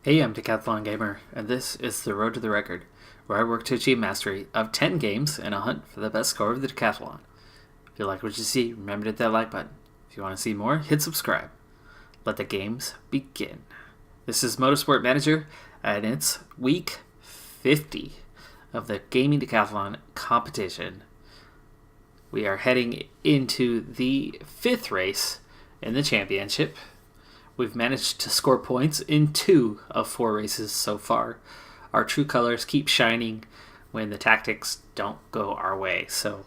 Hey, I'm Decathlon Gamer, and this is the Road to the Record, where I work to achieve mastery of 10 games in a hunt for the best score of the Decathlon. If you like what you see, remember to hit that like button. If you want to see more, hit subscribe. Let the games begin. This is Motorsport Manager, and it's week 50 of the Gaming Decathlon competition. We are heading into the 5th race in the championship. We've managed to score points in 2 of 4 races so far. Our true colors keep shining when the tactics don't go our way. So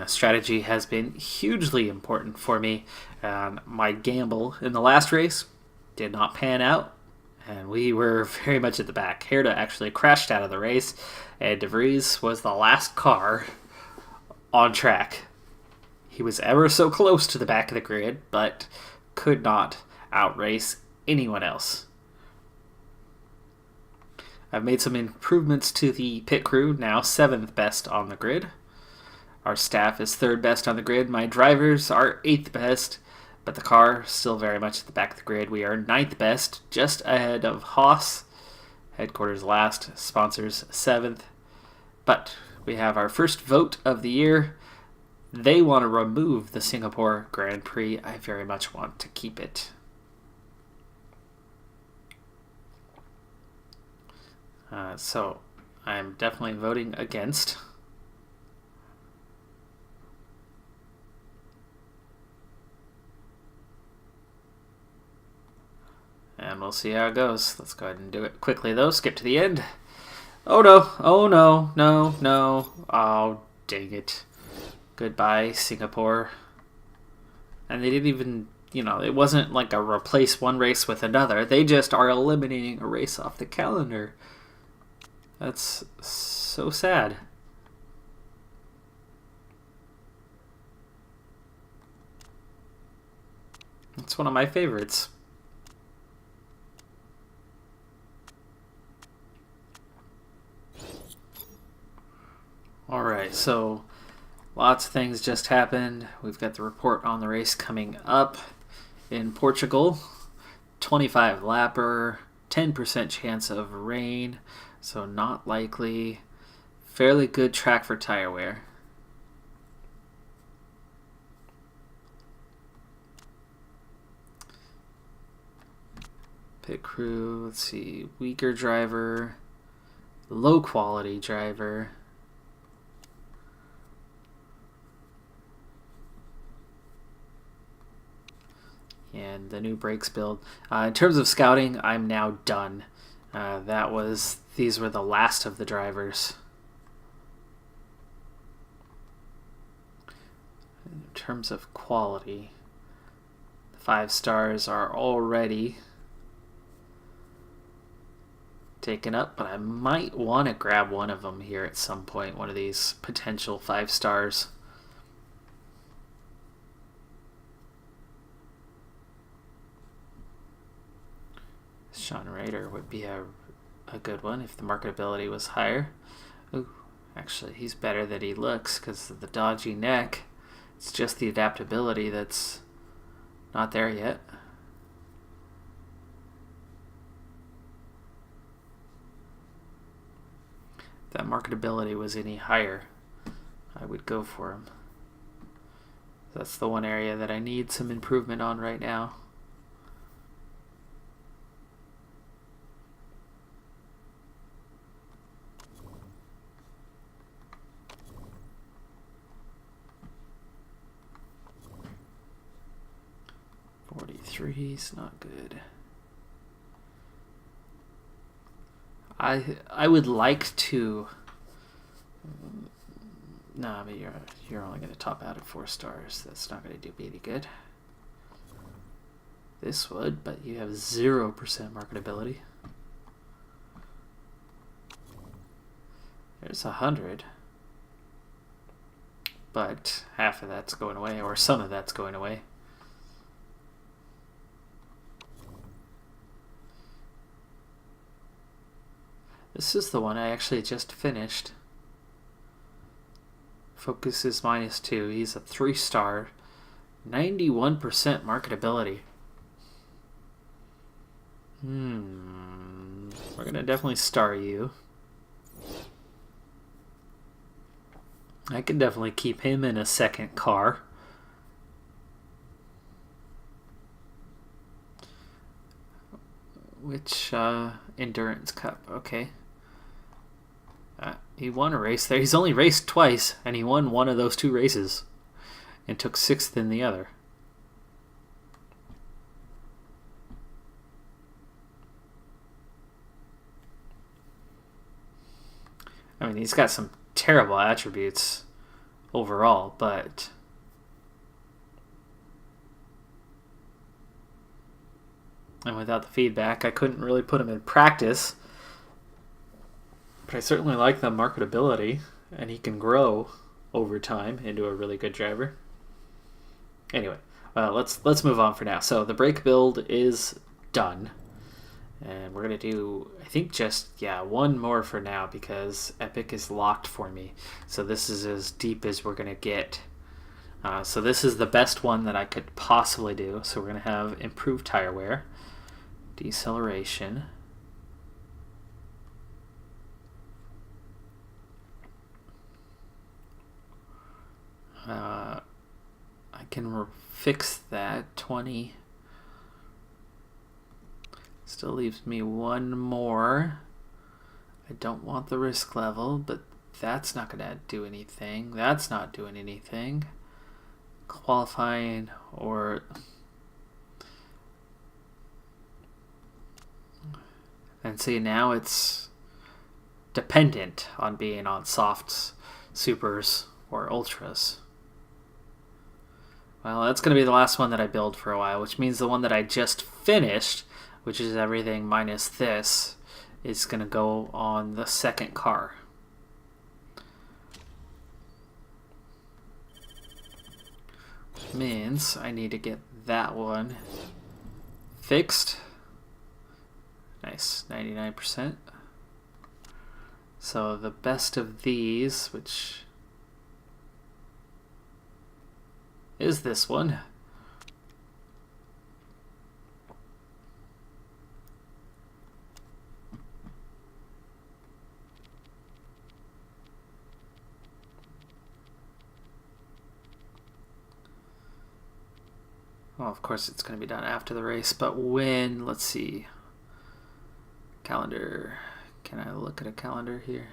strategy has been hugely important for me. My gamble in the last race did not pan out, and we were very much at the back. Herda actually crashed out of the race, and De Vries was the last car on track. He was ever so close to the back of the grid, but could not outrace anyone else. I've made some improvements to the pit crew, now 7th best on the grid. Our staff is 3rd best on the grid. My drivers are 8th best, but the car still very much at the back of the grid. We are 9th best, just ahead of Haas. Headquarters last, sponsors 7th. But we have our first vote of the year. They want to remove the Singapore Grand Prix. I very much want to keep it. So I'm definitely voting against. And we'll see how it goes. Let's go ahead and do it quickly though. Skip to the end. Oh no. Oh no. No. No. Oh, dang it. Goodbye, Singapore. And they didn't even, it wasn't like a replace one race with another. They just are eliminating a race off the calendar. That's so sad. It's one of my favorites. Alright, so lots of things just happened. We've got the report on the race coming up in Portugal. 25 lapper, 10% chance of rain. So not likely. Fairly good track for tire wear. Pit crew, let's see, weaker driver, low quality driver. And the new brakes build. In terms of scouting, I'm now done. These were the last of the drivers. In terms of quality, the 5 stars are already taken up, but I might want to grab one of them here at some point, one of these potential 5 stars. Sean Rader would be a good one if the marketability was higher. Ooh, actually, he's better than he looks because of the dodgy neck. It's just the adaptability that's not there yet. If that marketability was any higher, I would go for him. That's the one area that I need some improvement on right now. Three's not good. I would like to. Nah, but you're only going to top out at 4 stars. That's not going to do me any good. This would, but you have 0% marketability. There's 100, but half of that's going away, or some of that's going away. This is the one I actually just finished. Focus is -2. He's a 3 star. 91% marketability. we're going to definitely star you. I can definitely keep him in a second car. Which Endurance Cup? Okay. He won a race there. He's only raced twice, and he won one of those 2 races and took 6th in the other. I mean, he's got some terrible attributes overall, but and without the feedback, I couldn't really put him in practice. But I certainly like the marketability, and he can grow over time into a really good driver. Anyway, let's move on for now. So the brake build is done, and we're gonna do, I think, just one more for now because Epic is locked for me. So this is as deep as we're gonna get. So this is the best one that I could possibly do. So we're gonna have improved tire wear, deceleration. I can fix that. 20. Still leaves me one more. I don't want the risk level, but that's not going to do anything. That's not doing anything. Qualifying or... And see, now it's dependent on being on softs, supers, or ultras. Well, that's going to be the last one that I build for a while, which means the one that I just finished, which is everything minus this, is going to go on the second car. Which means I need to get that one fixed. Nice, 99%. So the best of these, which is this one. Well, of course it's going to be done after the race, but when, let's see, calendar, can I look at a calendar here?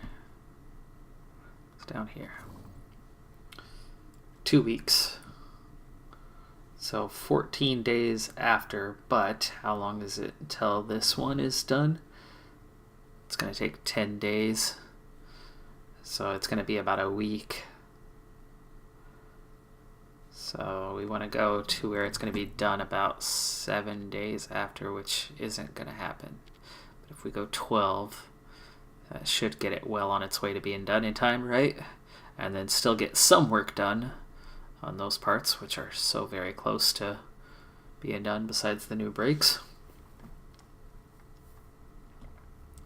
It's down here. 2 weeks. So 14 days after, but how long is it until this one is done? It's going to take 10 days. So it's going to be about a week. So we want to go to where it's going to be done about 7 days after, which isn't going to happen. But if we go 12, that should get it well on its way to being done in time, right? And then still get some work done on those parts, which are so very close to being done besides the new brakes.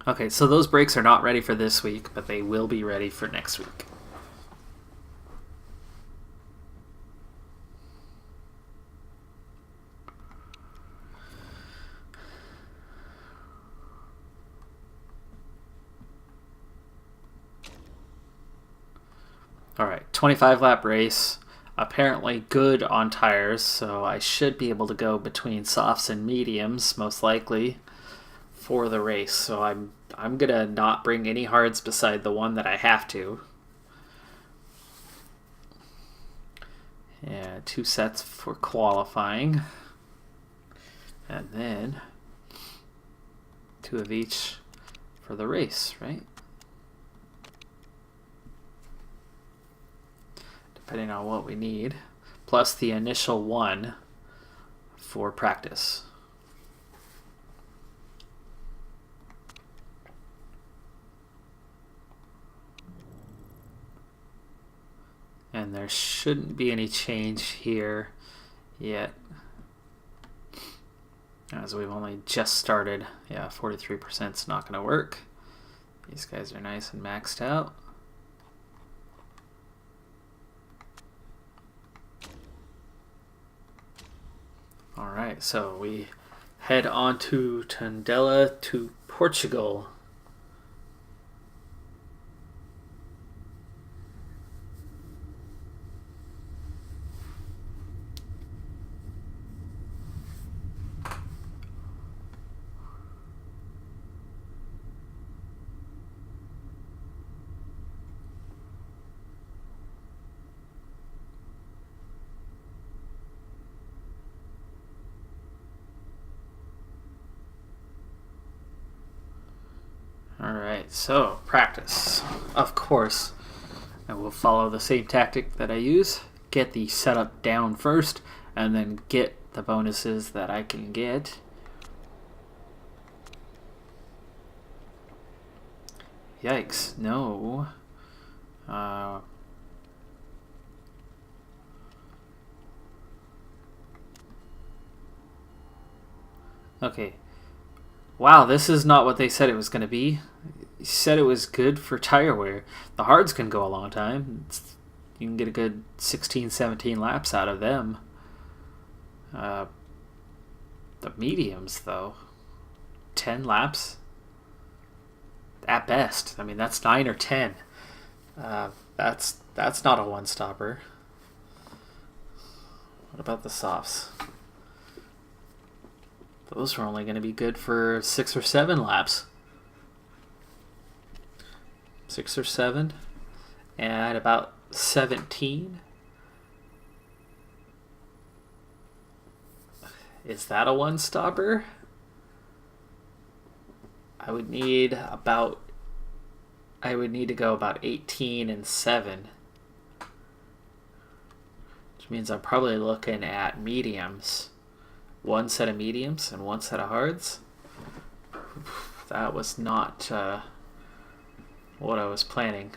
Okay, so those brakes are not ready for this week, but they will be ready for next week. All right, 25 lap race. Apparently good on tires, so I should be able to go between softs and mediums, most likely, for the race. So I'm gonna not bring any hards beside the one that I have to. Yeah, 2 sets for qualifying, and then 2 of each for the race, right? Depending on what we need, plus the initial one for practice. And there shouldn't be any change here yet, as we've only just started. Yeah, 43% is not going to work. These guys are nice and maxed out. Alright, so we head on to Tondela to Portugal. Alright, so practice. Of course, I will follow the same tactic that I use. Get the setup down first, and then get the bonuses that I can get. Yikes, no. Okay. Wow, this is not what they said it was going to be. You said it was good for tire wear. The hards can go a long time. You can get a good 16, 17 laps out of them. The mediums, though, 10 laps at best. I mean, that's 9 or 10. That's not a one-stopper. What about the softs? Those are only going to be good for 6 or 7 laps. 6 or 7 and about 17. Is that a one-stopper? I would need to go about 18 and 7. Which means I'm probably looking at mediums. 1 set of mediums and 1 set of hards. That was not what I was planning.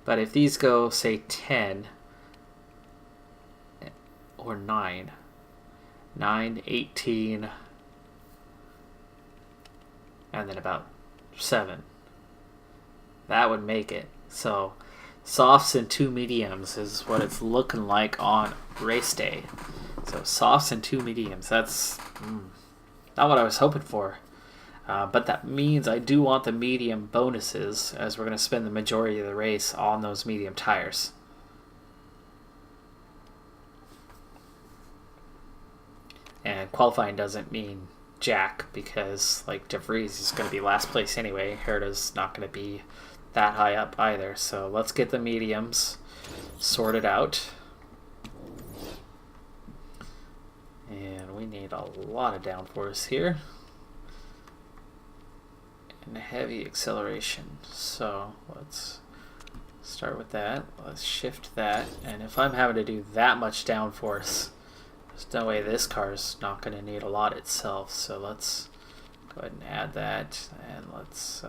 But if these go, say, 10 or 9, 18, and then about 7, that would make it. So softs and 2 mediums is what it's looking like on race day. So softs and 2 mediums. That's not what I was hoping for. But that means I do want the medium bonuses, as we're going to spend the majority of the race on those medium tires. And qualifying doesn't mean jack, because like De Vries is going to be last place anyway. Herta's not going to be that high up either. So let's get the mediums sorted out. And we need a lot of downforce here. And heavy acceleration. So let's start with that. Let's shift that. And if I'm having to do that much downforce, there's no way this car's not going to need a lot itself. So let's go ahead and add that. And let's...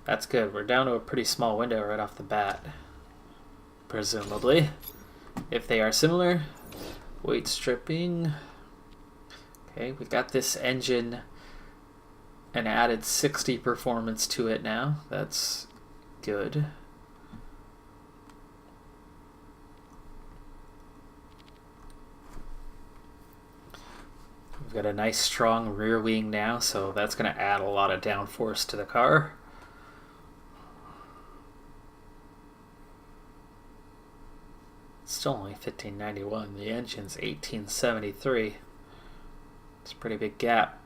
that's good. We're down to a pretty small window right off the bat. Presumably. If they are similar. Weight stripping. Okay, we got this engine and added 60 performance to it now. That's good. We've got a nice strong rear wing now, so that's going to add a lot of downforce to the car. It's still only 1591. The engine's 1873. It's a pretty big gap.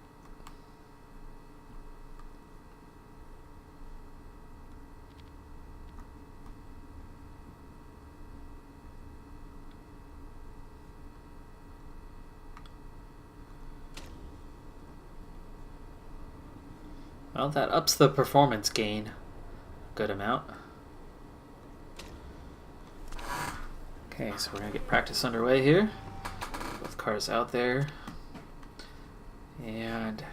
Well, that ups the performance gain a good amount. Okay, so we're going to get practice underway here. Both cars out there. And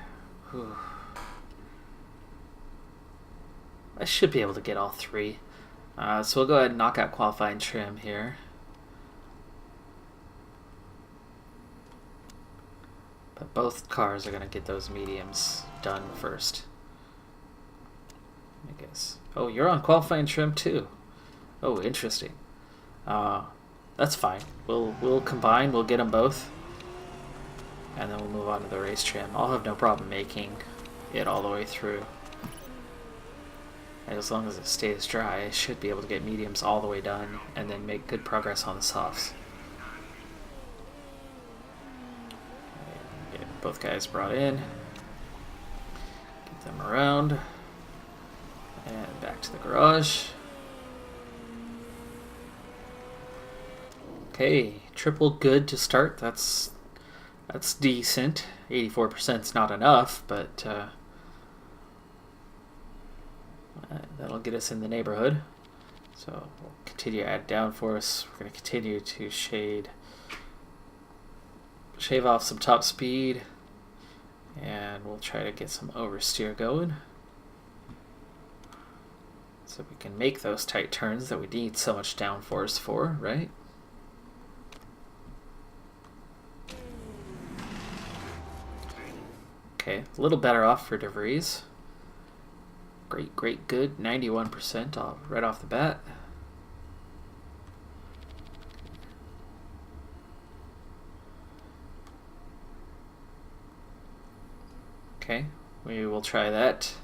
I should be able to get all 3. So we'll go ahead and knock out qualifying trim here. But both cars are going to get those mediums done first. I guess. Oh, you're on qualifying trim too. Oh, interesting. That's fine. We'll combine. We'll get them both. and then we'll move on to the race trim. I'll have no problem making it all the way through. And as long as it stays dry, I should be able to get mediums all the way done and then make good progress on the softs. Get both guys brought in, get them around, and back to the garage. Okay, triple good to start. That's decent. 84% is not enough, but that'll get us in the neighborhood. So we'll continue to add downforce. We're going to continue to shave off some top speed, and we'll try to get some oversteer going so we can make those tight turns that we need so much downforce for, right? Okay, a little better off for DeVries. Great, good. 91% off right off the bat. Okay, we will try that.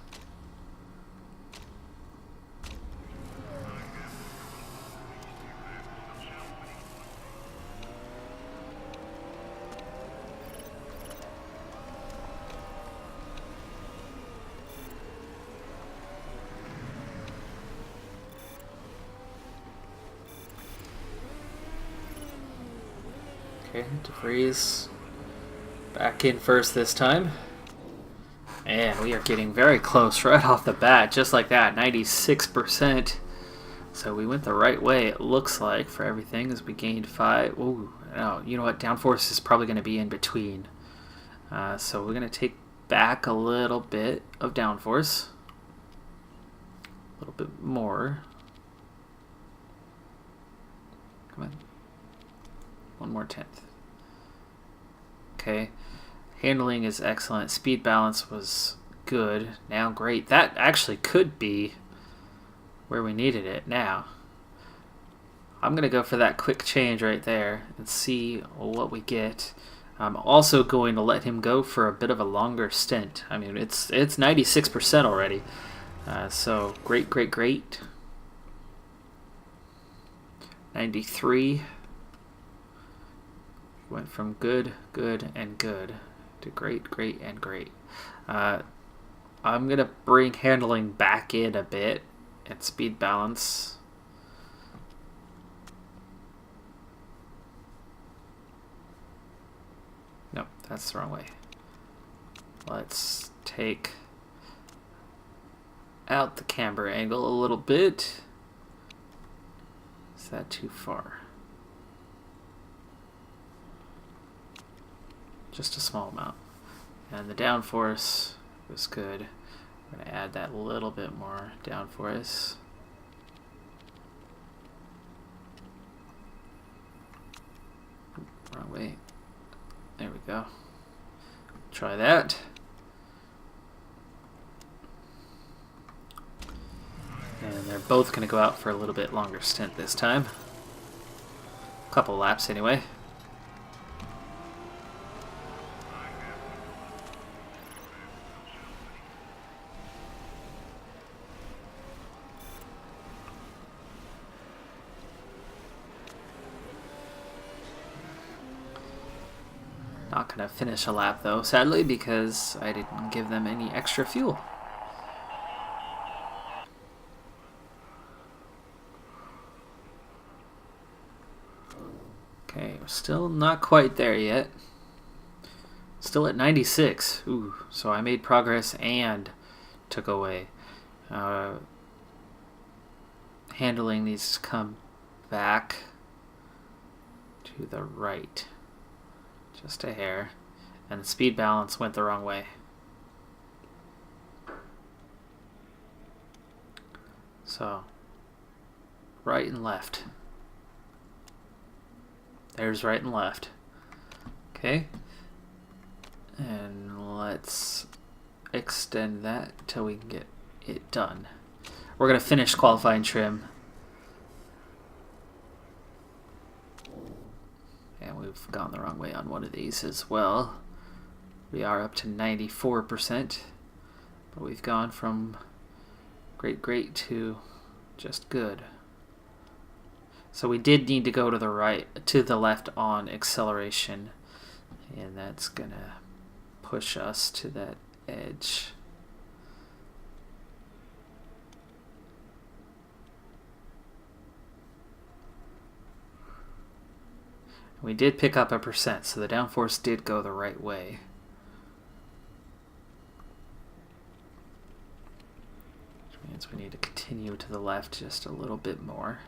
Okay, DeVries back in first this time. And we are getting very close right off the bat, just like that, 96%. So we went the right way, it looks like, for everything, as we gained 5. Ooh, no, you know what, downforce is probably going to be in between. So we're going to take back a little bit of downforce. A little bit more. Come on. One more tenth. Okay. Handling is excellent. Speed balance was good. Now great. That actually could be where we needed it now. I'm going to go for that quick change right there and see what we get. I'm also going to let him go for a bit of a longer stint. I mean, it's 96% already. So great. 93. Went from good, and good to great, and great. I'm going to bring handling back in a bit and speed balance. Nope, that's the wrong way. Let's take out the camber angle a little bit. Is that too far? Just a small amount. And the downforce was good. I'm going to add that little bit more downforce. Wrong way. There we go. Try that. And they're both going to go out for a little bit longer stint this time. A couple laps anyway. Not going to finish a lap though, sadly, because I didn't give them any extra fuel. Okay, we're still not quite there yet. Still at 96. Ooh, so I made progress and took away. Handling needs to come back to the right. Just a hair. And the speed balance went the wrong way. So, right and left. There's right and left. Okay. And let's extend that until we can get it done. We're going to finish qualifying trim. And we've gone the wrong way on one of these as well. We are up to 94%, but we've gone from great to just good. So we did need to go to the left on acceleration, and that's gonna push us to that edge. We did pick up 1%, so the downforce did go the right way. Which means we need to continue to the left just a little bit more.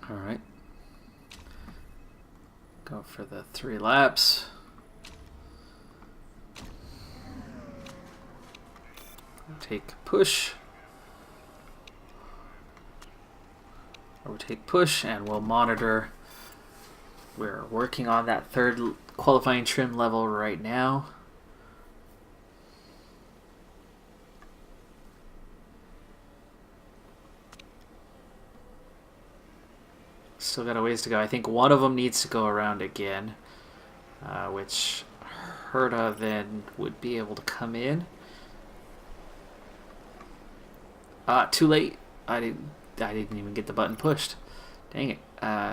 All right. Go for the 3 laps. Take push. Or we take push, and we'll monitor. We're working on that 3rd qualifying trim level right now. Still got a ways to go. I think one of them needs to go around again, which Herta then would be able to come in. Too late. I didn't even get the button pushed. Dang it.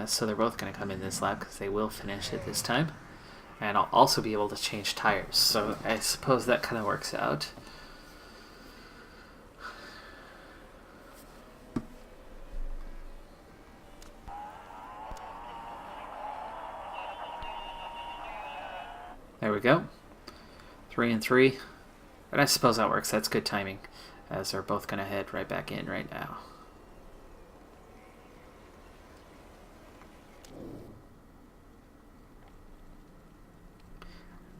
So they're both going to come in this lap because they will finish it this time. And I'll also be able to change tires. So I suppose that kind of works out. There we go. 3 and 3. And I suppose that works. That's good timing, as they're both going to head right back in right now.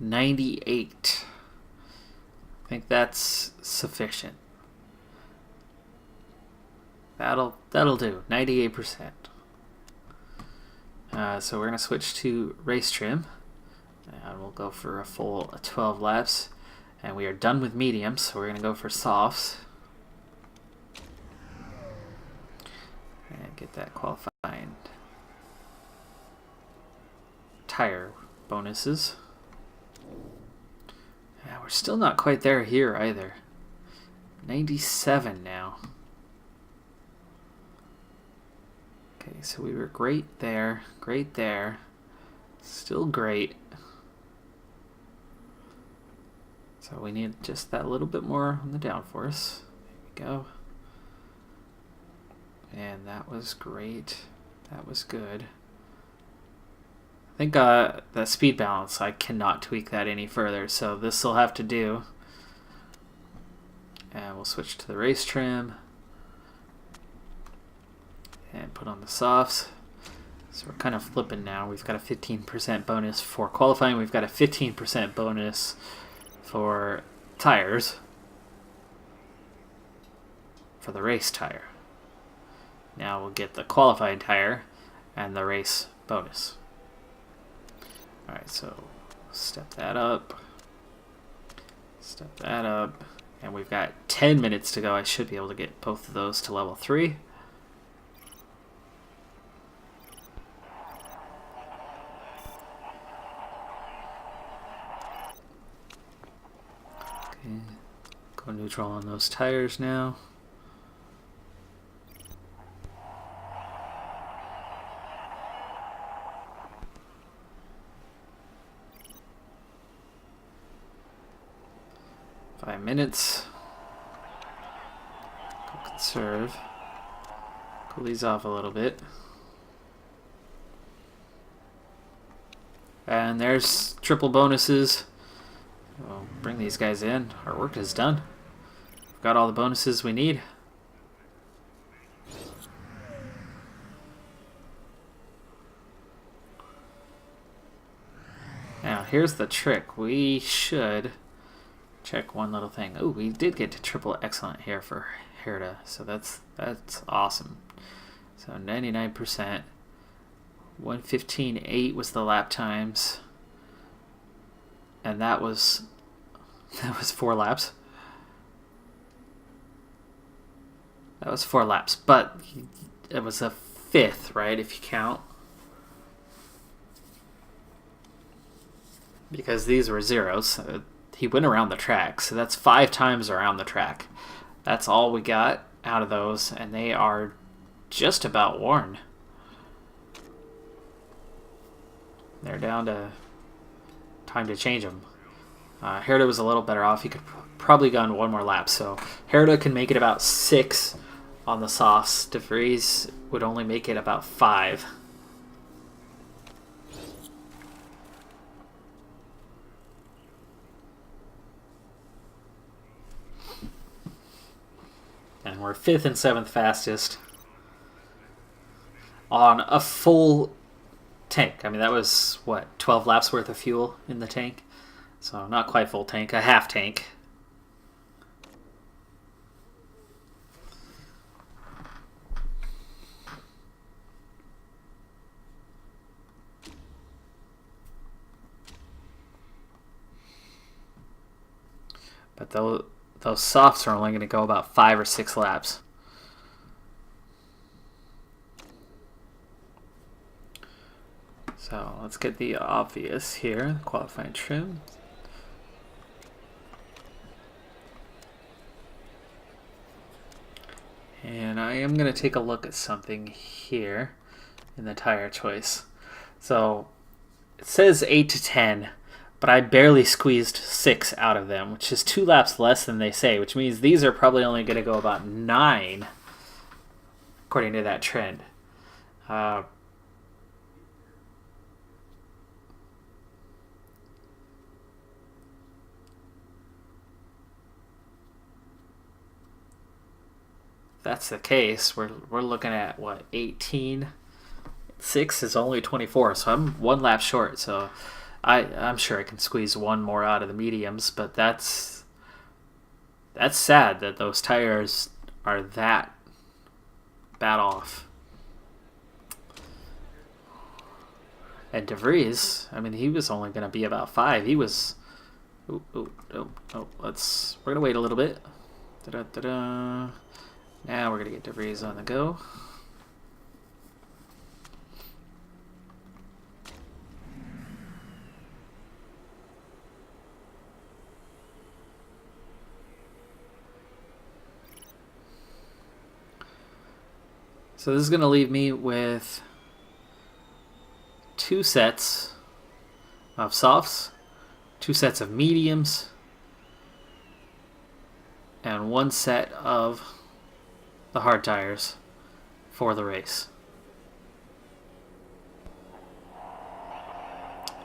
$98. I think that's sufficient. That'll do. 98%. So we're going to switch to race trim. And we'll go for a full 12 laps. And we are done with mediums, so we're going to go for softs. And get that qualifying tire bonuses. Yeah, we're still not quite there here either. 97 now. Okay, so we were great there, still great. So we need just that little bit more on the downforce. There we go. And that was great. That was good. I think the speed balance, I cannot tweak that any further, so this will have to do. And we'll switch to the race trim. And put on the softs. So we're kind of flipping now. We've got a 15% bonus for qualifying. We've got a 15% bonus for tires for the race tire. Now we'll get the qualifying tire and the race bonus. Alright, so step that up, and we've got 10 minutes to go. I should be able to get both of those to level 3. Okay, go neutral on those tires now. Minutes. Go conserve. Cool these off a little bit. And there's triple bonuses. We'll bring these guys in. Our work is done. We've got all the bonuses we need. Now here's the trick. We should check one little thing. Oh, we did get to triple excellent here for Herta, so that's awesome. So 99%. 1:15.8 was the lap times, and that was 4 laps. That was 4 laps, but it was a 5th, right, if you count. Because these were zeros. He went around the track, so that's 5 times around the track. That's all we got out of those, and they are just about worn. They're down to time to change them. Herda was a little better off. He could probably gone one more lap, so Herda can make it about 6 on the softs. De Vries would only make it about 5. And we're 5th and 7th fastest on a full tank. I mean, that was, what, 12 laps worth of fuel in the tank? So not quite full tank, a half tank. But those softs are only going to go about 5 or 6 laps. So let's get the obvious here, qualifying trim. And I am going to take a look at something here in the tire choice. So it says 8 to 10, but I barely squeezed 6 out of them, which is 2 laps less than they say, which means these are probably only going to go about 9, according to that trend. That's the case. We're looking at what, 18. 6 is only 24, so I'm 1 lap short. So I'm sure I can squeeze 1 more out of the mediums, but that's sad that those tires are that bad off. And De Vries, I mean, he was only going to be about 5. He was. We're gonna wait a little bit. Da-da-da-da. Now we're going to get De Vries on the go. So this is going to leave me with 2 sets of softs, 2 sets of mediums, and 1 set of the hard tires for the race.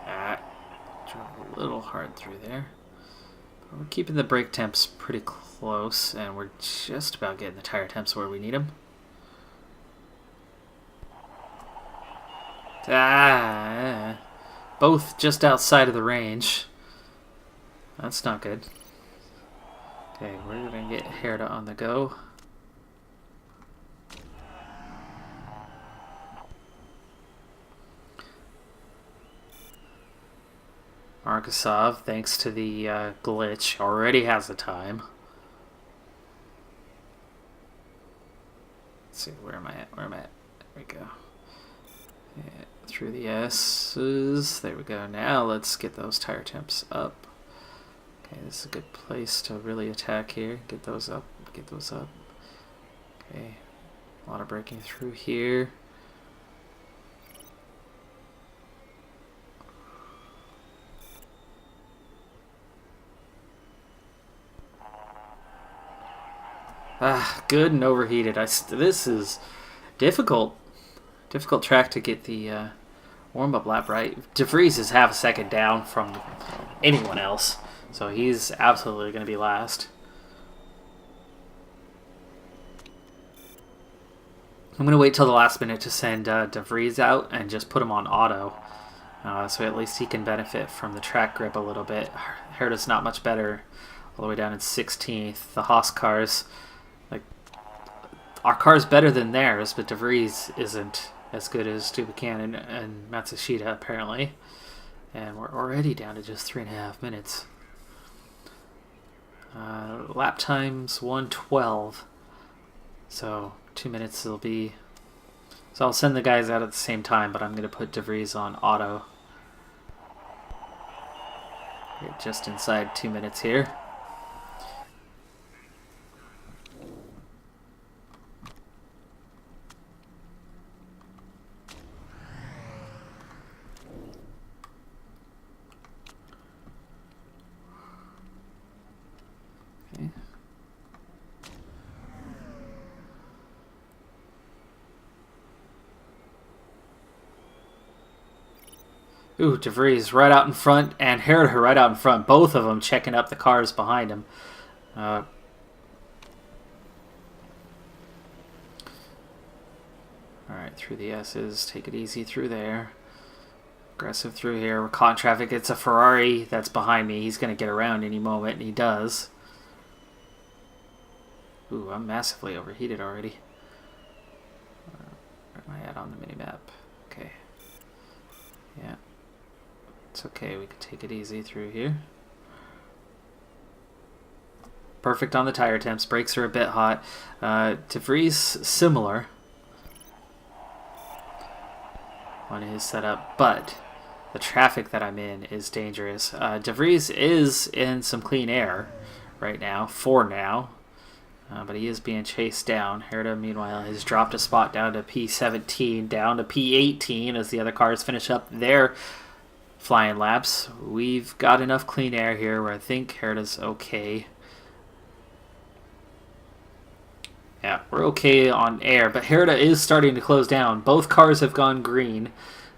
Drove a little hard through there. But we're keeping the brake temps pretty close, and we're just about getting the tire temps where we need them. Both just outside of the range. That's not good. Okay, we're going to get Herda on the go. Markasov, thanks to the glitch, already has the time. Let's see, where am I at? There we go. Yeah, through the S's. There we go. Now let's get those tire temps up. Okay, this is a good place to really attack here. Get those up. Get those up. Okay, a lot of braking through here. Good and overheated. This is difficult track to get the warm-up lap right. De Vries is half a second down from anyone else, so he's absolutely going to be last. I'm going to wait till the last minute to send De Vries out and just put him on auto, so at least he can benefit from the track grip a little bit. Herda's not much better, all the way down in 16th. The Haas cars, our car's better than theirs, but De Vries isn't as good as Buchanan and Matsushita, apparently. And we're already down to just 3.5 minutes. Lap time's 1:12. So 2 minutes will be So I'll send the guys out at the same time, but I'm going to put De Vries on auto. Just inside 2 minutes here. Okay. Ooh, De Vries right out in front, and Herta right out in front. Both of them checking up the cars behind him. All right, through the S's. Take it easy through there. Aggressive through here. We're caught in traffic. It's a Ferrari that's behind me. He's going to get around any moment, and he does. Ooh, I'm massively overheated already. Where am I at on the minimap? Okay. Yeah. It's okay, we can take it easy through here. Perfect on the tire temps. Brakes are a bit hot. De Vries, similar on his setup, but the traffic that I'm in is dangerous. De Vries is in some clean air right now, for now, but he is being chased down. Herta, meanwhile, has dropped a spot down to P17, down to P18 as the other cars finish up their flying laps. We've got enough clean air here where I think Herta's okay. Yeah, we're okay on air, but Herta is starting to close down. Both cars have gone green.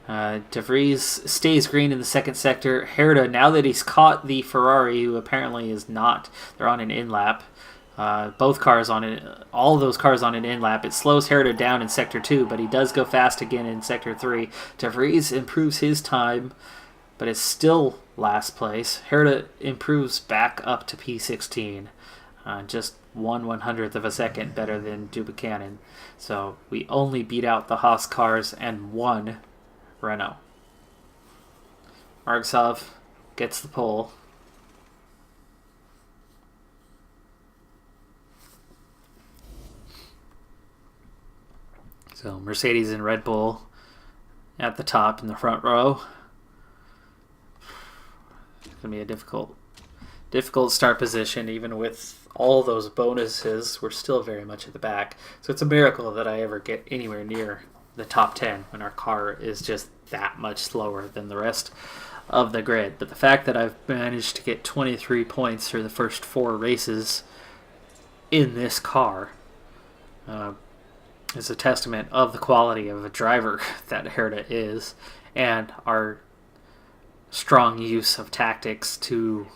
De Vries stays green in the second sector. Herta, now that he's caught the Ferrari, who apparently is not, they're on an in-lap. Both cars on it, all of those cars on an in-lap. It slows Herta down in sector 2, but he does go fast again in sector 3. De Vries improves his time, but it's still last place. Herta improves back up to P16, just 1/100th of a second better than Buchanan. So we only beat out the Haas cars and one Renault. Margsov gets the pole. So Mercedes and Red Bull at the top in the front row. It's going to be a difficult start position. Even with all those bonuses, we're still very much at the back. So it's a miracle that I ever get anywhere near the top 10 when our car is just that much slower than the rest of the grid. But the fact that I've managed to get 23 points through the first 4 races in this car is a testament of the quality of a driver that Herta is, and our strong use of tactics to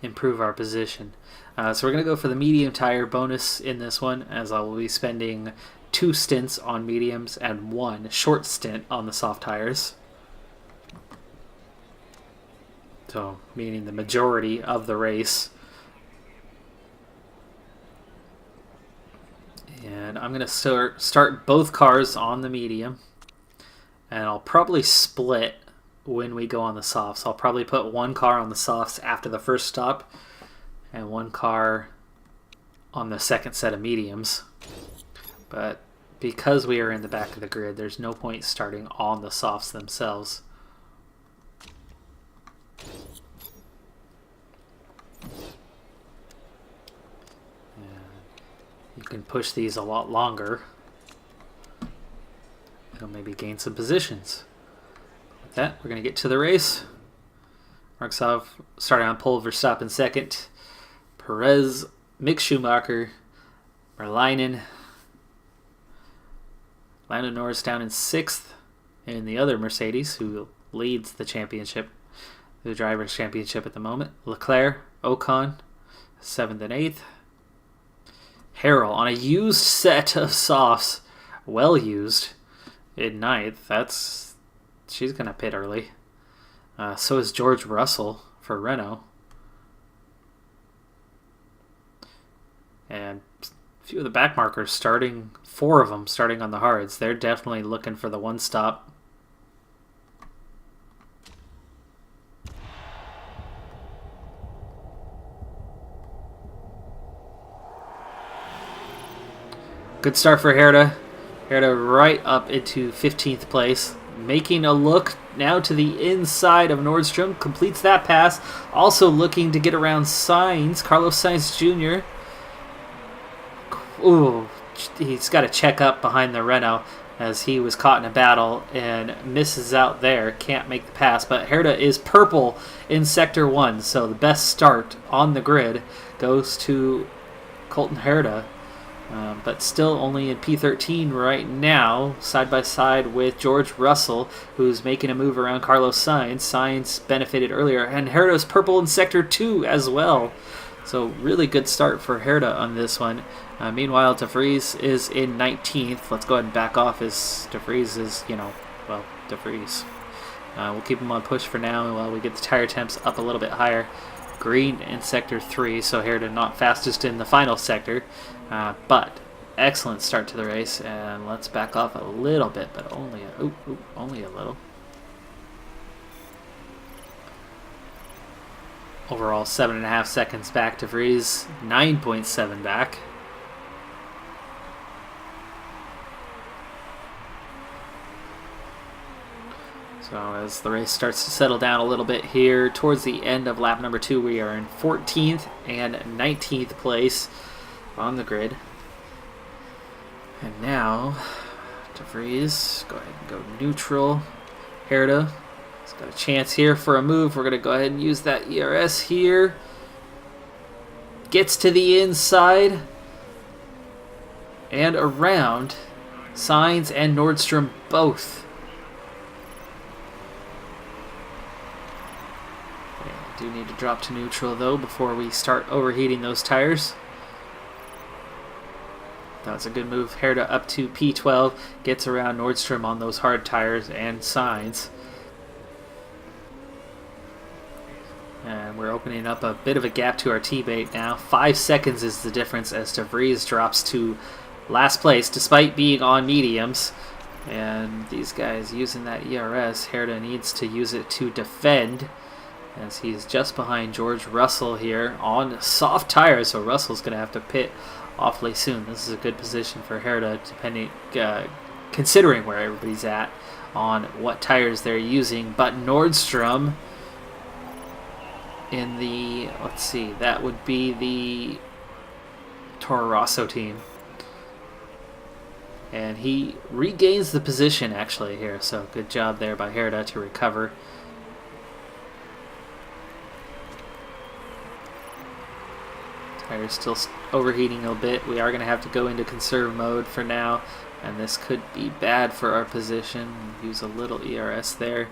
improve our position. So we're going to go for the medium tire bonus in this one, as I will be spending 2 stints on mediums and 1 short stint on the soft tires. So, meaning the majority of the race. And I'm going to start both cars on the medium, and I'll probably split when we go on the softs. I'll probably put 1 car on the softs after the first stop and 1 car on the second set of mediums. But because we are in the back of the grid, there's no point starting on the softs themselves. You can push these a lot longer. You'll maybe gain some positions. With that, we're going to get to the race. Marksov starting on pole, Verstappen second. Perez, Mick Schumacher, Merlinen. Lando Norris down in 6th in the other Mercedes, who leads the championship, the Drivers' Championship at the moment. Leclerc, Ocon, 7th and 8th. Harrell on a used set of softs, well used, in 9th. She's going to pit early. So is George Russell for Renault. And a few of the back markers starting, 4 of them starting on the hards. They're definitely looking for the one stop. Good start for Herta. Herta right up into 15th place. Making a look now to the inside of Nordstrom. Completes that pass. Also looking to get around Sainz. Carlos Sainz Jr. Ooh, he's got to check up behind the Renault as he was caught in a battle and misses out there. Can't make the pass, but Herta is purple in Sector 1, so the best start on the grid goes to Colton Herta, but still only in P13 right now, side by side with George Russell, who's making a move around Carlos Sainz. Sainz benefited earlier, and Herta's purple in Sector 2 as well. So really good start for Herta on this one. Meanwhile, De Vries is in 19th. Let's go ahead and back off as De Vries is, De Vries. We'll keep him on push for now while we get the tire temps up a little bit higher. Green in Sector 3, so Herta not fastest in the final sector. But excellent start to the race, and let's back off a little bit, but only a little. Overall, 7.5 seconds back to Vries, 9.7 back. So as the race starts to settle down a little bit here, towards the end of lap number 2, we are in 14th and 19th place on the grid. And now, De Vries, go ahead and go neutral. Herta has got a chance here for a move. We're going to go ahead and use that ERS here. Gets to the inside and around Sainz and Nordstrom both. Do need to drop to neutral though before we start overheating those tires. That was a good move. Herta up to P12, gets around Nordstrom on those hard tires and Sainz. And we're opening up a bit of a gap to our teammate now. 5 seconds is the difference as De Vries drops to last place despite being on mediums. And these guys using that ERS, Herta needs to use it to defend, as he's just behind George Russell here on soft tires, so Russell's going to have to pit awfully soon. This is a good position for Herta, considering where everybody's at on what tires they're using. But Nordstrom in the, let's see, that would be the Toro Rosso team. And he regains the position actually here, so good job there by Herta to recover. Tires still overheating a bit. We are going to have to go into conserve mode for now, and this could be bad for our position. Use a little ERS there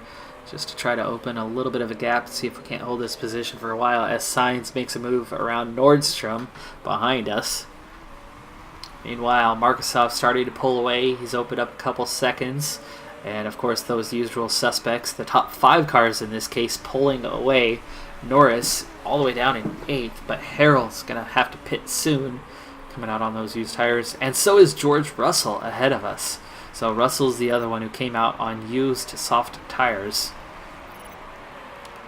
just to try to open a little bit of a gap, see if we can't hold this position for a while as Sainz makes a move around Nordstrom behind us. Meanwhile, Markusov starting to pull away. He's opened up a couple seconds, and of course those usual suspects, the top 5 cars in this case, pulling away. Norris all the way down in 8th, but Harrell's going to have to pit soon, coming out on those used tires. And so is George Russell ahead of us. So Russell's the other one who came out on used soft tires.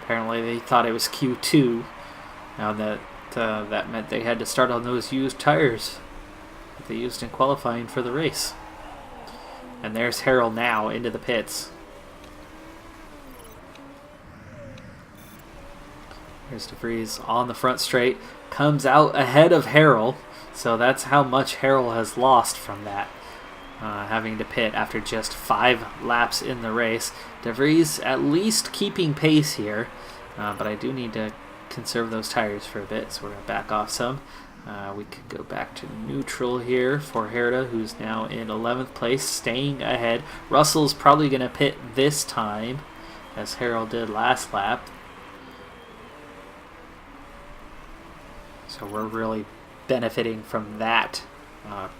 Apparently they thought it was Q2. Now that meant they had to start on those used tires that they used in qualifying for the race. And there's Harrell now into the pits. Here's De Vries on the front straight, comes out ahead of Herrell, so that's how much Herrell has lost from that, having to pit after just 5 laps in the race. De Vries at least keeping pace here, but I do need to conserve those tires for a bit, so we're going to back off some. We could go back to neutral here for Herta, who's now in 11th place, staying ahead. Russell's probably going to pit this time, as Herrell did last lap. So we're really benefiting from that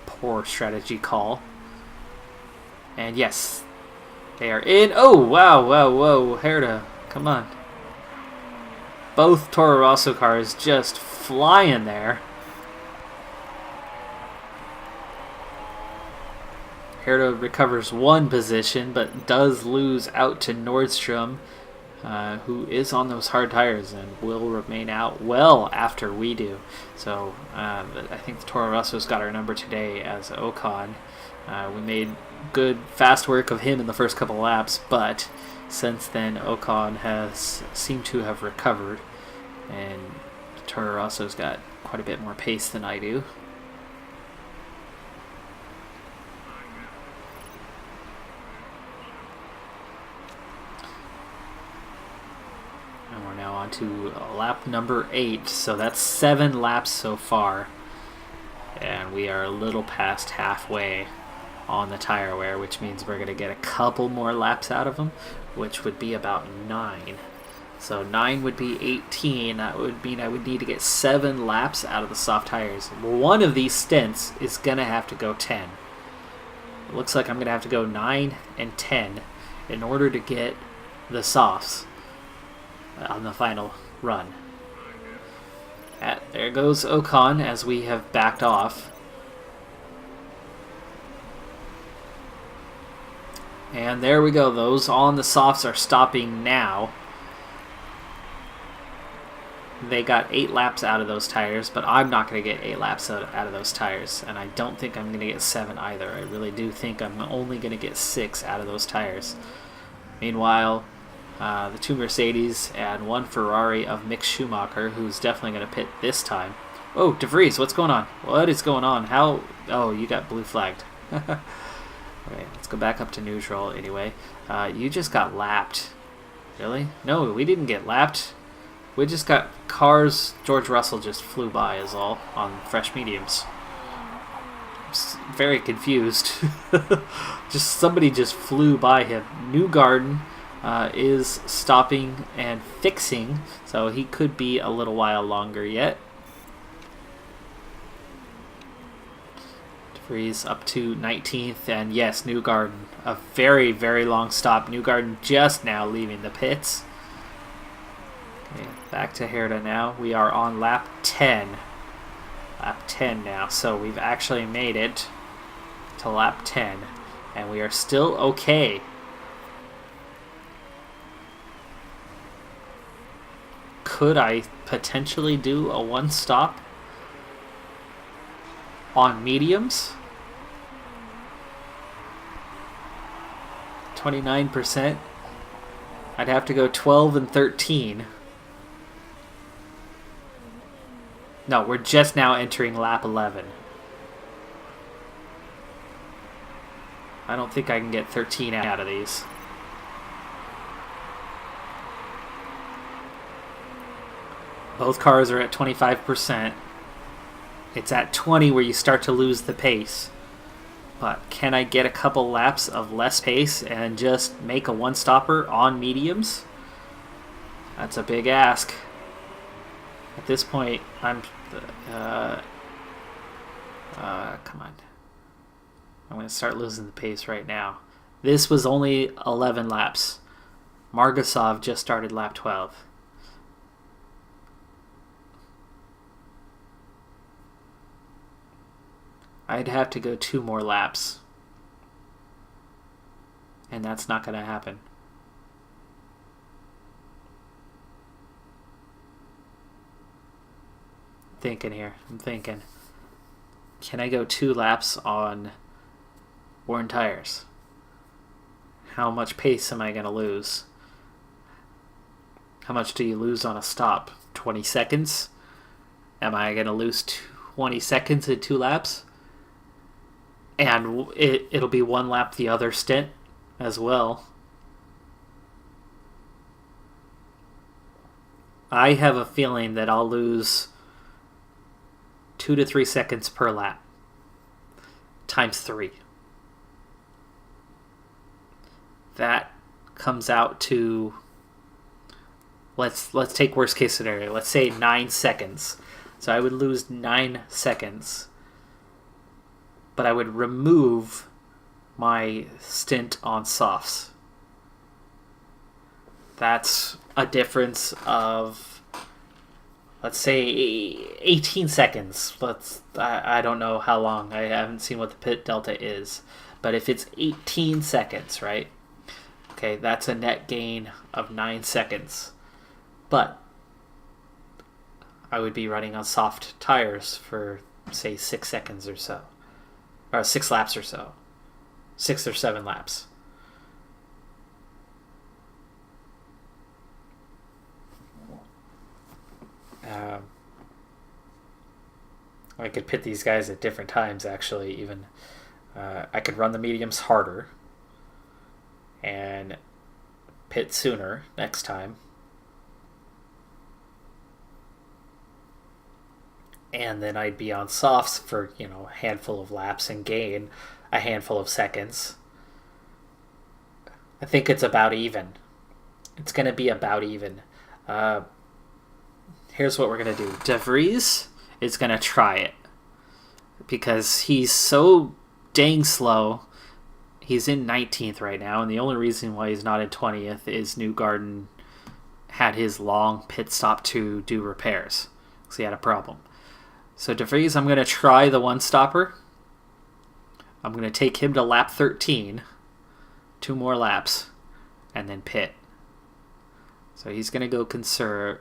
poor strategy call. And yes, they are in. Oh, wow, whoa, Herta, come on. Both Toro Rosso cars just flying there. Herta recovers 1 position, but does lose out to Nordstrom, who is on those hard tires and will remain out well after we do. So I think the Toro Rosso's got our number today as Ocon. We made good fast work of him in the first couple laps, but since then Ocon has seemed to have recovered, and Toro Rosso's got quite a bit more pace than I do. And we're now on to lap number 8, so that's 7 laps so far, and we are a little past halfway on the tire wear, which means we're going to get a couple more laps out of them, which would be about 9. So 9 would be 18. That would mean I would need to get 7 laps out of the soft tires. One of these stints is going to have to go 10. It looks like I'm going to have to go 9 and 10 in order to get the softs on the final run. There goes Ocon as we have backed off. And there we go. Those on the softs are stopping now. They got 8 laps out of those tires, but I'm not going to get 8 laps out of those tires. And I don't think I'm going to get 7 either. I really do think I'm only going to get 6 out of those tires. Meanwhile, the 2 Mercedes and 1 Ferrari of Mick Schumacher, who's definitely going to pit this time. Oh, De Vries, what's going on? What is going on? How? Oh, you got blue flagged. Okay, let's go back up to neutral anyway. You just got lapped. Really? No, we didn't get lapped. We just got cars. George Russell just flew by is all on fresh mediums. I'm very confused. Somebody just flew by him. Newgarden is stopping and fixing, so he could be a little while longer yet. Freeze up to 19th, and yes, Newgarden, a very, very long stop. Newgarden just now leaving the pits. Okay, back to Herta now. We are on lap 10. Lap 10 now, so we've actually made it to lap 10, and we are still okay. Could I potentially do a one stop on mediums? 29%. I'd have to go 12 and 13. No, we're just now entering lap 11. I don't think I can get 13 out of these. Both cars are at 25%. It's at 20 where you start to lose the pace. But can I get a couple laps of less pace and just make a one-stopper on mediums? That's a big ask. At this point, I'm... come on. I'm going to start losing the pace right now. This was only 11 laps. Margasov just started lap 12. I'd have to go 2 more laps. And that's not going to happen. I'm thinking. Can I go 2 laps on worn tires? How much pace am I going to lose? How much do you lose on a stop? 20 seconds? Am I going to lose 20 seconds in 2 laps? And it'll be 1 lap the other stint as well. I have a feeling that I'll lose 2 to 3 seconds per lap. Times 3. That comes out to... Let's take worst case scenario. Let's say 9 seconds. So I would lose 9 seconds. But I would remove my stint on softs. That's a difference of, let's say, 18 seconds. I don't know how long. I haven't seen what the pit delta is. But if it's 18 seconds, right? Okay, that's a net gain of 9 seconds. But I would be running on soft tires for, say, 6 seconds or so. Or 6 laps or so. 6 or 7 laps. I could pit these guys at different times, actually. Even I could run the mediums harder and pit sooner next time. And then I'd be on softs for, a handful of laps and gain a handful of seconds. I think it's about even. It's going to be about even. Here's what we're going to do. De Vries is going to try it because he's so dang slow. He's in 19th right now, and the only reason why he's not in 20th is Newgarden had his long pit stop to do repairs because he had a problem. So De Vries, I'm going to try the one-stopper. I'm going to take him to lap 13, 2 more laps, and then pit. So he's going to go conserve,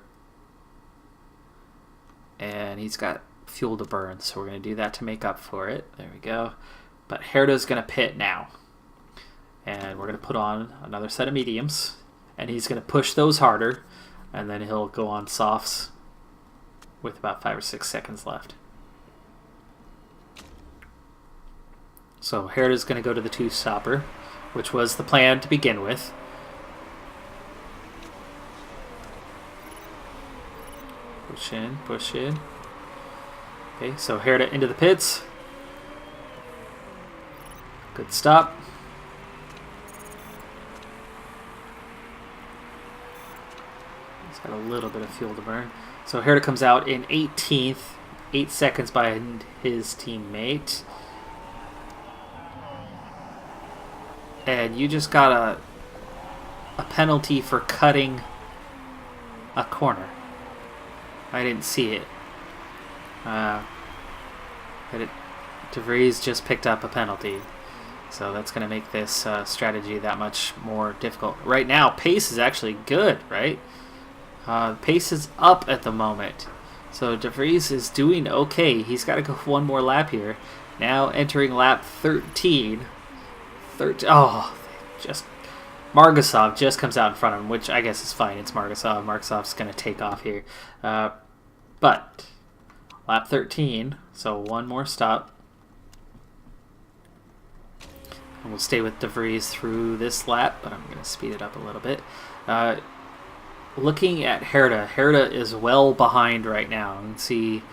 and he's got fuel to burn, so we're going to do that to make up for it. There we go. But Herta's going to pit now, and we're going to put on another set of mediums, and he's going to push those harder, and then he'll go on softs with about 5 or 6 seconds left. So Herta's going to go to the 2-stopper, which was the plan to begin with. Push in, push in. Okay, so Herta into the pits. Good stop. He's got a little bit of fuel to burn. So Herta comes out in 18th, 8 seconds behind his teammate. And you just got a penalty for cutting a corner. I didn't see it. But De Vries just picked up a penalty. So that's going to make this strategy that much more difficult. Right now, pace is actually good, right? Pace is up at the moment. So De Vries is doing okay. He's got to go one more lap here. Now entering lap 13. Margasov just comes out in front of him, which I guess is fine. It's Margasov. Margasov's going to take off here. But lap 13, so one more stop. And we'll stay with De Vries through this lap, but I'm going to speed it up a little bit. Looking at Herta is well behind right now. You can see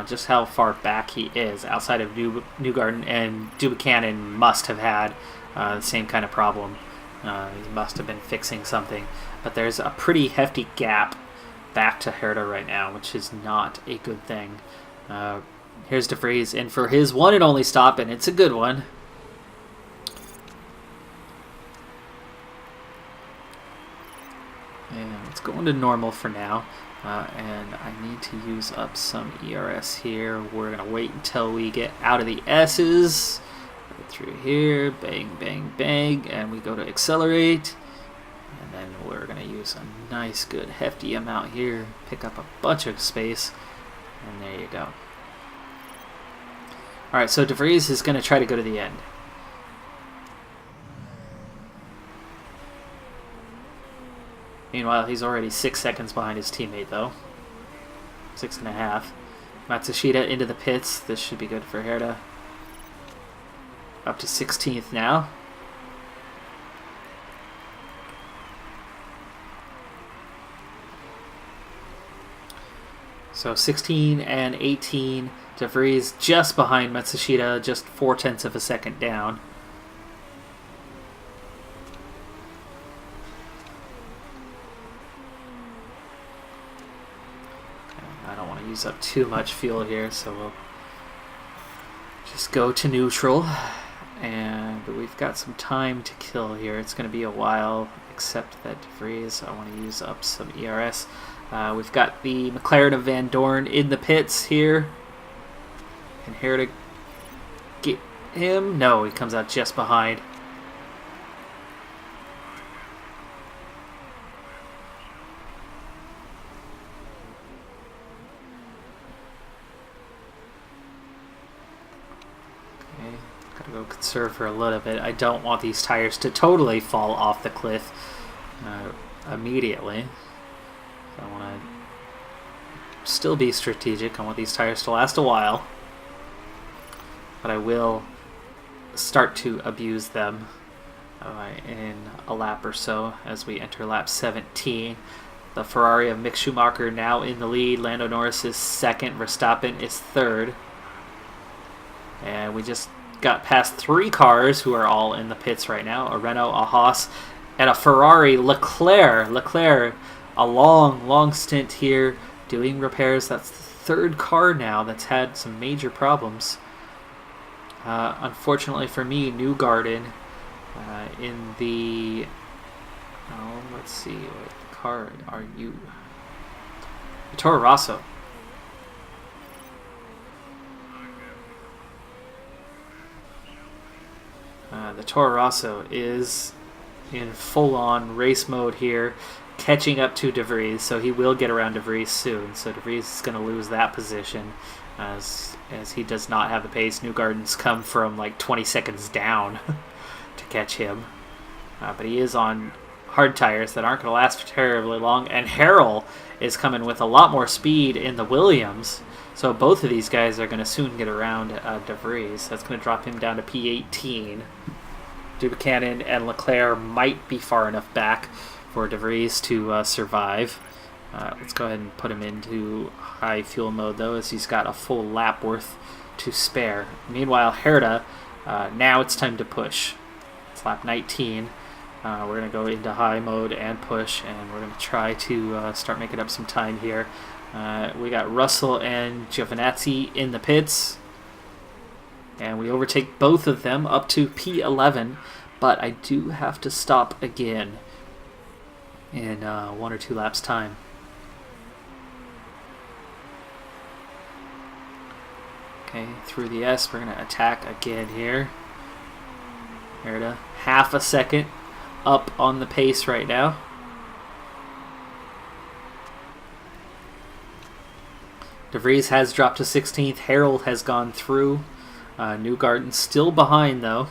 just how far back he is outside of Newgarden, and Buchanan must have had the same kind of problem. He must have been fixing something. But there's a pretty hefty gap back to Herta right now, which is not a good thing. Here's De Vries in for his one and only stop, and it's a good one. And let's go into normal for now. And I need to use up some ERS here. We're going to wait until we get out of the S's. Right through here. Bang, bang, bang. And we go to accelerate. And then we're going to use a nice, good, hefty amount here. Pick up a bunch of space. And there you go. Alright, so De Vries is going to try to go to the end. Meanwhile, he's already 6 seconds behind his teammate, though. 6.5. Matsushita into the pits. This should be good for Herta. Up to 16th now. So 16 and 18. De Vries just behind Matsushita, just 0.4 of a second down. I don't want to use up too much fuel here, so we'll just go to neutral. And we've got some time to kill here. It's going to be a while, except that De Vries, I want to use up some ERS. We've got the McLaren of Van Dorn in the pits here. And here to get him. No, he comes out just behind. Okay, gotta go conserve for a little bit. I don't want these tires to totally fall off the cliff immediately. So I want to still be strategic. I want these tires to last a while. But I will start to abuse them in a lap or so as we enter lap 17. The Ferrari of Mick Schumacher now in the lead. Lando Norris is second. Verstappen is third. And we just got past 3 cars who are all in the pits right now. A Renault, a Haas, and a Ferrari. Leclerc, a long stint here doing repairs. That's the 3rd car now that's had some major problems. Unfortunately for me, Newgarden in the... Oh, let's see. What car are you? The Toro Rosso. The Toro Rosso is in full-on race mode here, catching up to De Vries, so he will get around De Vries soon. So De Vries is going to lose that position as he does not have the pace. Newgarden's come from like 20 seconds down to catch him. But he is on hard tires that aren't going to last terribly long. And Harrell is coming with a lot more speed in the Williams. So both of these guys are going to soon get around De Vries. That's going to drop him down to P18. Buchanan and Leclerc might be far enough back for De Vries to survive. Let's go ahead and put him into high fuel mode, though, as he's got a full lap worth to spare. Meanwhile, Herta, now it's time to push. It's lap 19. We're going to go into high mode and push, and we're going to try to start making up some time here. We got Russell and Giovinazzi in the pits, and we overtake both of them up to P11, but I do have to stop again in 1 or 2 laps time. Okay, through the S, we're going to attack again here. Herta, half a second up on the pace right now. De Vries has dropped to 16th. Harold has gone through. Newgarden's still behind, though.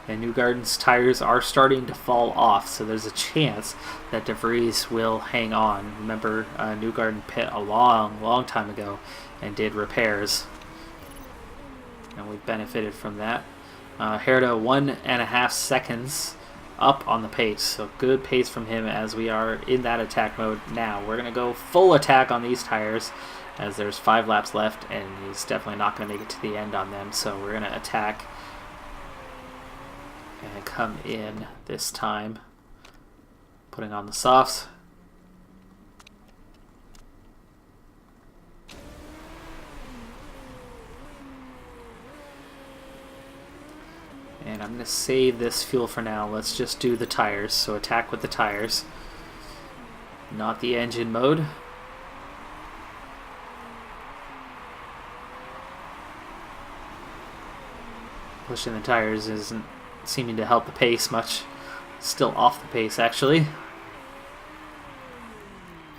And Newgarden's tires are starting to fall off, so there's a chance that De Vries will hang on. Remember, Newgarden pit a long time ago and did repairs. And we've benefited from that. Herta 1.5 seconds up on the pace, so good pace from him as we are in that attack mode now. We're going to go full attack on these tires as there's 5 laps left, and he's definitely not going to make it to the end on them, so we're going to attack and come in this time, putting on the softs. And I'm going to save this fuel for now. Let's just do the tires. So attack with the tires, not the engine mode. Pushing the tires isn't seeming to help the pace much. Still off the pace, actually.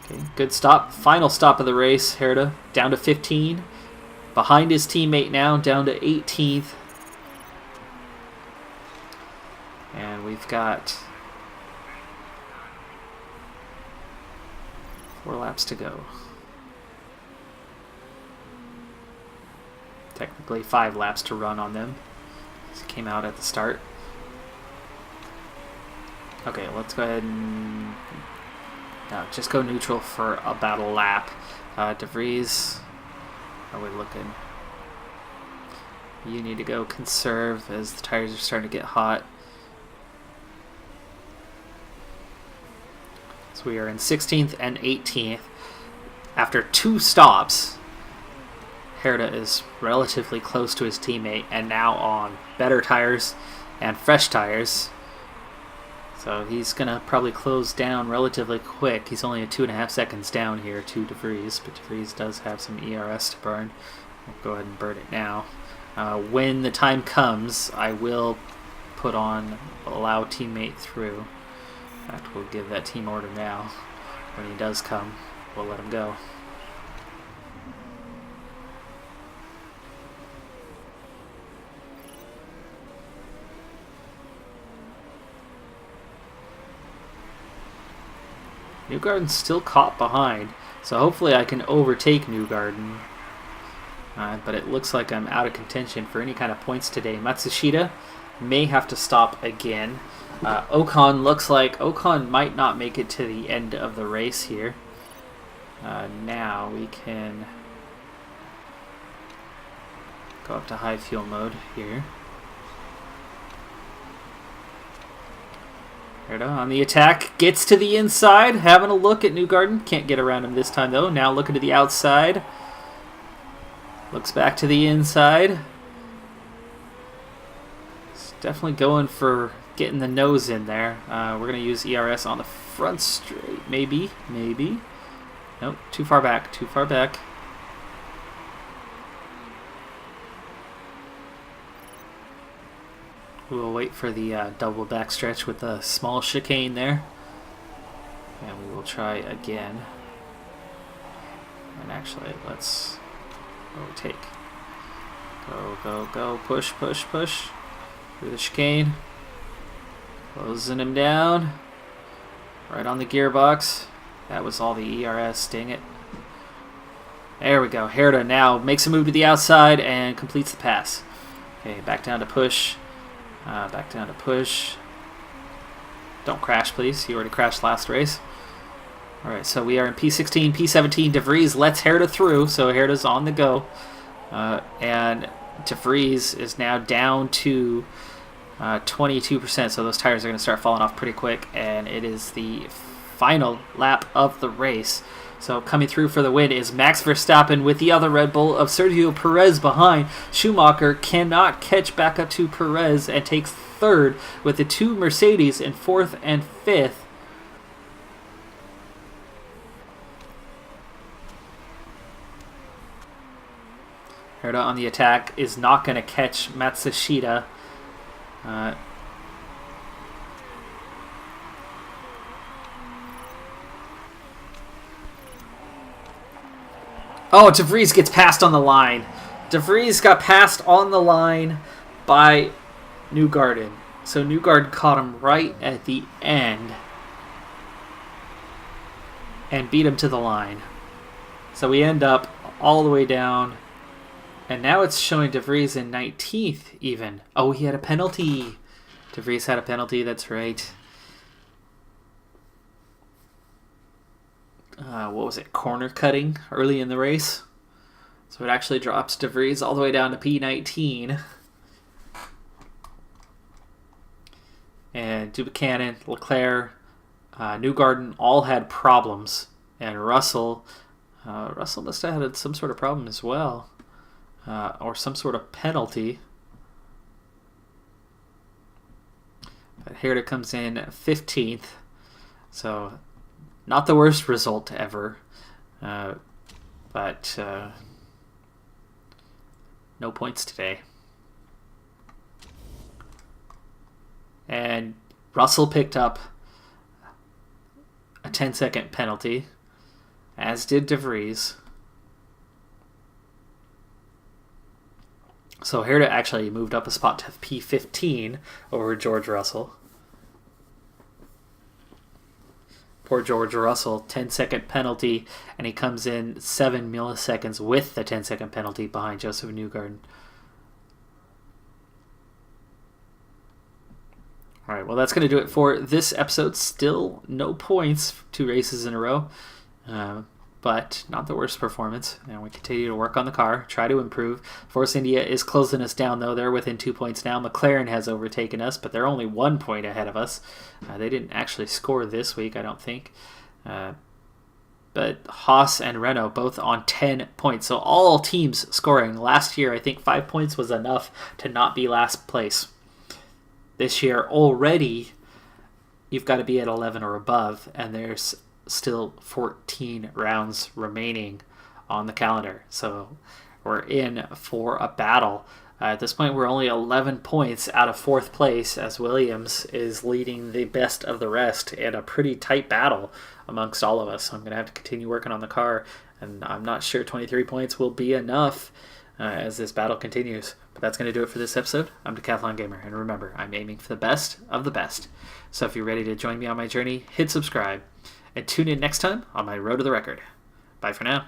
Okay, good stop. Final stop of the race. Herta down to 15. Behind his teammate now, down to 18th. And we've got 4 laps to go. Technically 5 laps to run on them. This came out at the start. Okay, let's go ahead and just go neutral for about a lap. De Vries, how are we looking? You need to go conserve as the tires are starting to get hot. So we are in 16th and 18th. After 2 stops, Herta is relatively close to his teammate and now on better tires and fresh tires. So he's going to probably close down relatively quick. He's only 2.5 seconds down here to De Vries, but De Vries does have some ERS to burn. We'll go ahead and burn it now. When the time comes, I will put on allow teammate through. In fact, we'll give that team order now. When he does come, we'll let him go. Newgarden's still caught behind, so hopefully I can overtake Newgarden. But it looks like I'm out of contention for any kind of points today. Matsushita may have to stop again. Ocon looks like Ocon might not make it to the end of the race here. Now we can go up to high fuel mode here. Herta on the attack, gets to the inside, having a look at Newgarden. Can't get around him this time though. Now looking to the outside. Looks back to the inside. It's definitely going for getting the nose in there. We're going to use ERS on the front straight. Maybe. Nope, too far back. We'll wait for the double backstretch with a small chicane there. And we will try again. And actually, let's overtake. Go. Push. Through the chicane. Closing him down. Right on the gearbox. That was all the ERS, dang it. There we go. Herta now makes a move to the outside and completes the pass. Okay, back down to push. Don't crash, please. You already crashed last race. Alright, so we are in P16, P17. De Vries lets Herta through, so Herta's on the go. And De Vries is now down to 22%, so those tires are going to start falling off pretty quick, and it is the final lap of the race. So coming through for the win is Max Verstappen with the other Red Bull of Sergio Perez behind. Schumacher cannot catch back up to Perez and takes third with the two Mercedes in fourth and fifth. Herta on the attack is not going to catch Matsushita. Oh, De Vries gets passed on the line. De Vries got passed on the line by Newgarden. So Newgarden caught him right at the end and beat him to the line. So we end up all the way down. And now it's showing De Vries in 19th even. Oh, he had a penalty. De Vries had a penalty, that's right. What was it, corner cutting early in the race. So it actually drops De Vries all the way down to P19. And Buchanan, Leclerc, Newgarden all had problems. And Russell must have had some sort of problem as well. Or some sort of penalty. But Herta comes in 15th. So not the worst result ever, but no points today. And Russell picked up a 10-second penalty, as did De Vries. So Herta actually moved up a spot to P15 over George Russell. Poor George Russell, 10-second penalty, and he comes in 7 milliseconds with the 10-second penalty behind Joseph Newgarden. All right, well, that's going to do it for this episode. Still no points, 2 races in a row, but not the worst performance. And we continue to work on the car, try to improve. Force India is closing us down, though. They're within 2 points now. McLaren has overtaken us, but they're only 1 point ahead of us. They didn't actually score this week, I don't think. But Haas and Renault both on 10 points. So all teams scoring. Last year, I think 5 points was enough to not be last place. This year, already, you've got to be at 11 or above, and there's still 14 rounds remaining on the calendar. So we're in for a battle. At this point, we're only 11 points out of 4th place, as Williams is leading the best of the rest in a pretty tight battle amongst all of us. So I'm going to have to continue working on the car, and I'm not sure 23 points will be enough as this battle continues. But that's going to do it for this episode. I'm Decathlon Gamer, and remember, I'm aiming for the best of the best. So if you're ready to join me on my journey, hit subscribe. And tune in next time on my Road to the Record. Bye for now.